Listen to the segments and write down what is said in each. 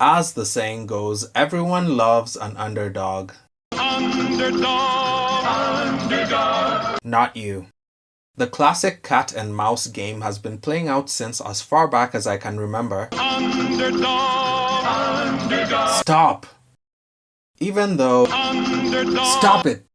As the saying goes, everyone loves an underdog. Underdog, underdog. Not you. The classic cat and mouse game has been playing out since as far back as I can remember. Underdog, underdog. Stop! Even though... Underdog. Stop it!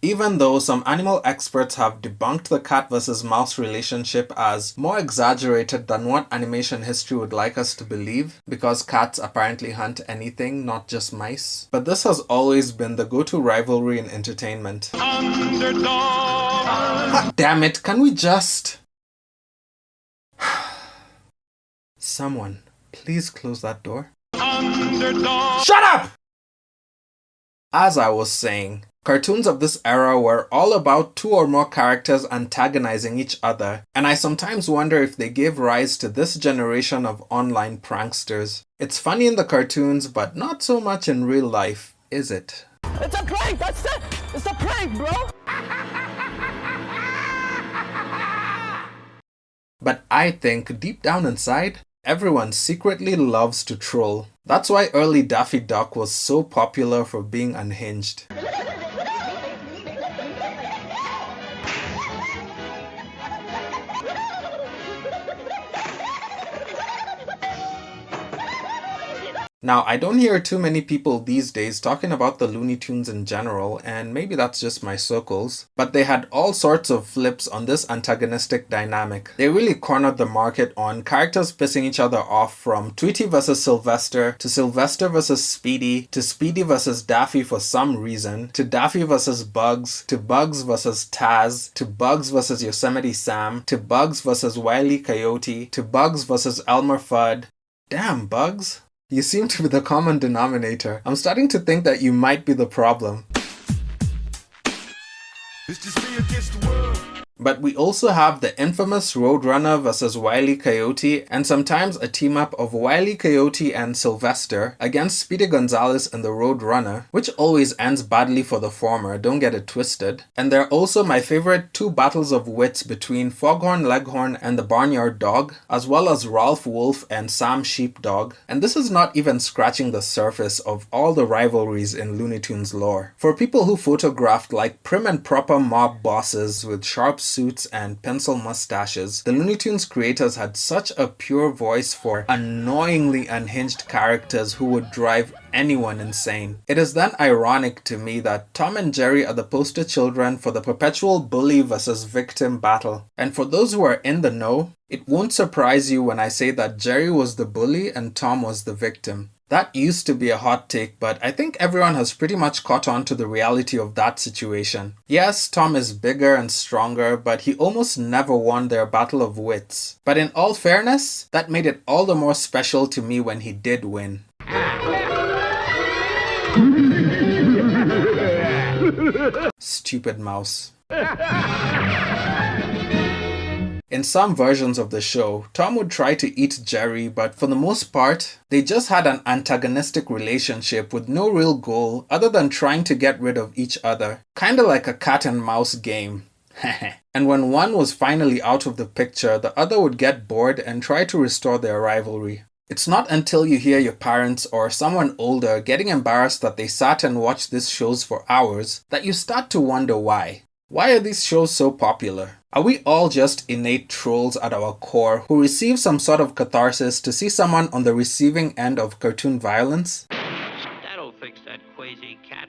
Even though some animal experts have debunked the cat versus mouse relationship as more exaggerated than what animation history would like us to believe, because cats apparently hunt anything, not just mice. But this has always been the go-to rivalry in entertainment. Underdog. God damn it, can we just... Someone, please close that door. Underdog. Shut up! As I was saying, cartoons of this era were all about two or more characters antagonizing each other, and I sometimes wonder if they gave rise to this generation of online pranksters. It's funny in the cartoons, but not so much in real life, is it? It's a prank! That's it! It's a prank, bro! But I think deep down inside, everyone secretly loves to troll. That's why early Daffy Duck was so popular for being unhinged. Now, I don't hear too many people these days talking about the Looney Tunes in general, and maybe that's just my circles, but they had all sorts of flips on this antagonistic dynamic. They really cornered the market on characters pissing each other off, from Tweety vs. Sylvester, to Sylvester vs. Speedy, to Speedy vs. Daffy for some reason, to Daffy vs. Bugs, to Bugs vs. Taz, to Bugs vs. Yosemite Sam, to Bugs vs. Wile E. Coyote, to Bugs vs. Elmer Fudd. Damn, Bugs. You seem to be the common denominator. I'm starting to think that you might be the problem. It's just me against the world. But we also have the infamous Roadrunner vs. Wile E. Coyote, and sometimes a team-up of Wile E. Coyote and Sylvester against Speedy Gonzales and the Roadrunner, which always ends badly for the former, don't get it twisted. And there are also my favorite two battles of wits between Foghorn Leghorn and the Barnyard Dog, as well as Ralph Wolf and Sam Sheepdog. And this is not even scratching the surface of all the rivalries in Looney Tunes lore. For people who photographed like prim and proper mob bosses with sharp suits and pencil mustaches, the Looney Tunes creators had such a pure voice for annoyingly unhinged characters who would drive anyone insane. It is then ironic to me that Tom and Jerry are the poster children for the perpetual bully versus victim battle. And for those who are in the know, it won't surprise you when I say that Jerry was the bully and Tom was the victim. That used to be a hot take, but I think everyone has pretty much caught on to the reality of that situation. Yes, Tom is bigger and stronger, but he almost never won their battle of wits. But in all fairness, that made it all the more special to me when he did win. Stupid mouse. In some versions of the show, Tom would try to eat Jerry, but for the most part, they just had an antagonistic relationship with no real goal other than trying to get rid of each other. Kinda like a cat and mouse game. And when one was finally out of the picture, the other would get bored and try to restore their rivalry. It's not until you hear your parents or someone older getting embarrassed that they sat and watched these shows for hours that you start to wonder why. Why are these shows so popular? Are we all just innate trolls at our core who receive some sort of catharsis to see someone on the receiving end of cartoon violence? That'll fix that quasi cat.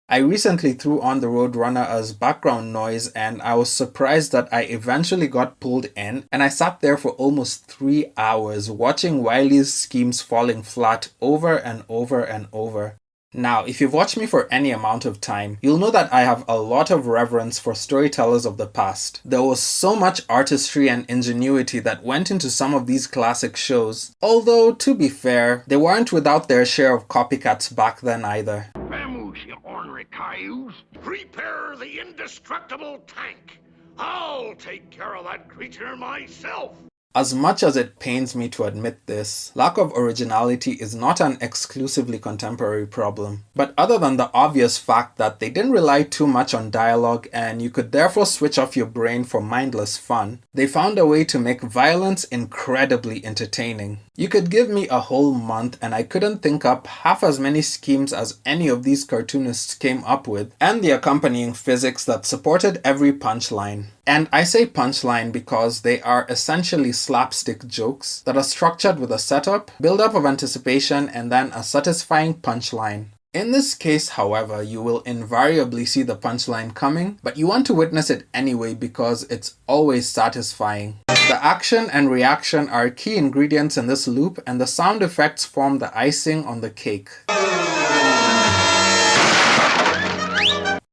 I recently threw on the Roadrunner as background noise, and I was surprised that I eventually got pulled in, and I sat there for almost 3 hours watching Wile's schemes falling flat over and over and over. Now, if you've watched me for any amount of time, you'll know that I have a lot of reverence for storytellers of the past. There was so much artistry and ingenuity that went into some of these classic shows, although, to be fair, they weren't without their share of copycats back then either. Vamoose, you ornery cayuse. Prepare the indestructible tank. I'll take care of that creature myself. As much as it pains me to admit this, lack of originality is not an exclusively contemporary problem. But other than the obvious fact that they didn't rely too much on dialogue and you could therefore switch off your brain for mindless fun, they found a way to make violence incredibly entertaining. You could give me a whole month and I couldn't think up half as many schemes as any of these cartoonists came up with, and the accompanying physics that supported every punchline. And I say punchline because they are essentially slapstick jokes that are structured with a setup, build-up of anticipation, and then a satisfying punchline. In this case, however, you will invariably see the punchline coming, but you want to witness it anyway because it's always satisfying. The action and reaction are key ingredients in this loop, and the sound effects form the icing on the cake.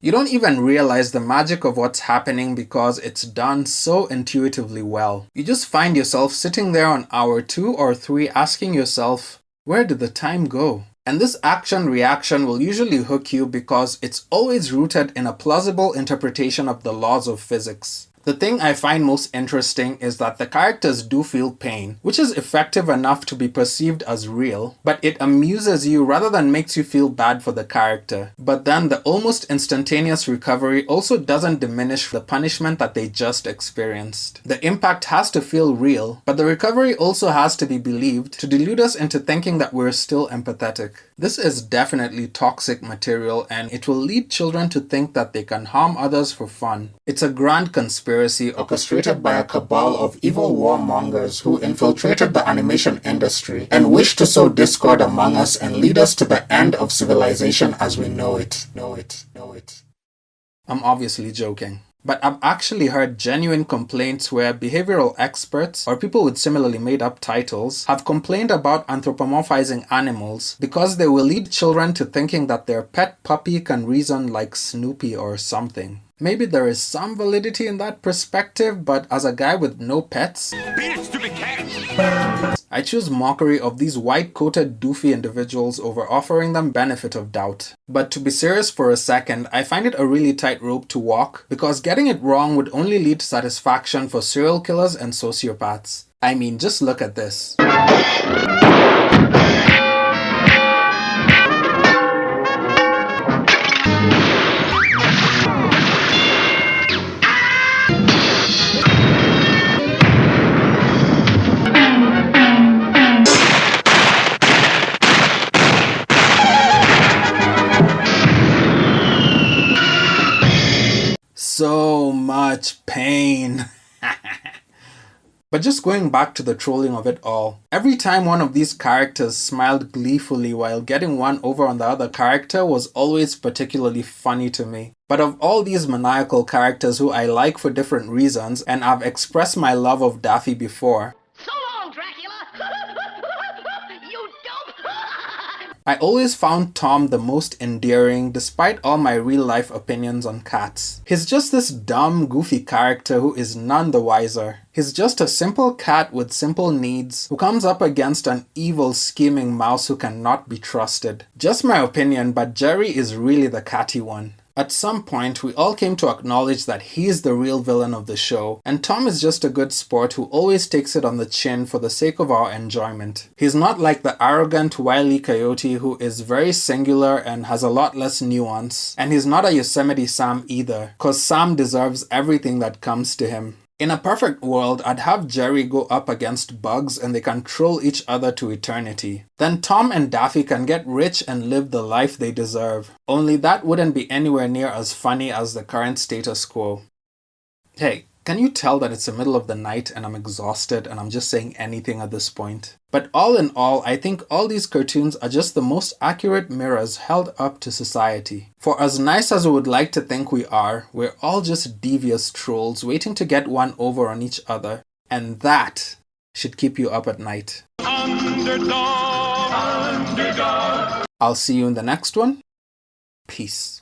You don't even realize the magic of what's happening because it's done so intuitively well. You just find yourself sitting there on hour 2 or 3 asking yourself, where did the time go? And this action-reaction will usually hook you because it's always rooted in a plausible interpretation of the laws of physics. The thing I find most interesting is that the characters do feel pain, which is effective enough to be perceived as real, but it amuses you rather than makes you feel bad for the character. But then the almost instantaneous recovery also doesn't diminish the punishment that they just experienced. The impact has to feel real, but the recovery also has to be believed to delude us into thinking that we're still empathetic. This is definitely toxic material, and it will lead children to think that they can harm others for fun. It's a grand conspiracy orchestrated by a cabal of evil warmongers who infiltrated the animation industry and wish to sow discord among us and lead us to the end of civilization as we know it. I'm obviously joking. But I've actually heard genuine complaints where behavioral experts or people with similarly made up titles have complained about anthropomorphizing animals because they will lead children to thinking that their pet puppy can reason like Snoopy or something. Maybe there is some validity in that perspective, but as a guy with no pets, Beat it, stupid cat! I choose mockery of these white-coated doofy individuals over offering them benefit of doubt. But to be serious for a second, I find it a really tight rope to walk because getting it wrong would only lead to satisfaction for serial killers and sociopaths. I mean, just look at this. So much pain. But just going back to the trolling of it all, every time one of these characters smiled gleefully while getting one over on the other character was always particularly funny to me. But of all these maniacal characters who I like for different reasons, and I've expressed my love of Daffy before, So long, Dracula! You dope! I always found Tom the most endearing despite all my real-life opinions on cats. He's just this dumb, goofy character who is none the wiser. He's just a simple cat with simple needs who comes up against an evil, scheming mouse who cannot be trusted. Just my opinion, but Jerry is really the catty one. At some point, we all came to acknowledge that he's the real villain of the show, and Tom is just a good sport who always takes it on the chin for the sake of our enjoyment. He's not like the arrogant Wile E. Coyote who is very singular and has a lot less nuance, and he's not a Yosemite Sam either, cause Sam deserves everything that comes to him. In a perfect world, I'd have Jerry go up against Bugs and they can troll each other to eternity. Then Tom and Daffy can get rich and live the life they deserve. Only that wouldn't be anywhere near as funny as the current status quo. Hey, can you tell that it's the middle of the night and I'm exhausted and I'm just saying anything at this point? But all in all, I think all these cartoons are just the most accurate mirrors held up to society. For as nice as we would like to think we are, we're all just devious trolls waiting to get one over on each other. And that should keep you up at night. Underdog! Underdog! I'll see you in the next one. Peace.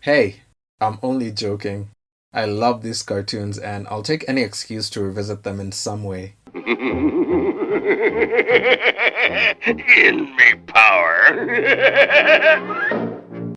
Hey, I'm only joking. I love these cartoons and I'll take any excuse to revisit them in some way. In me power.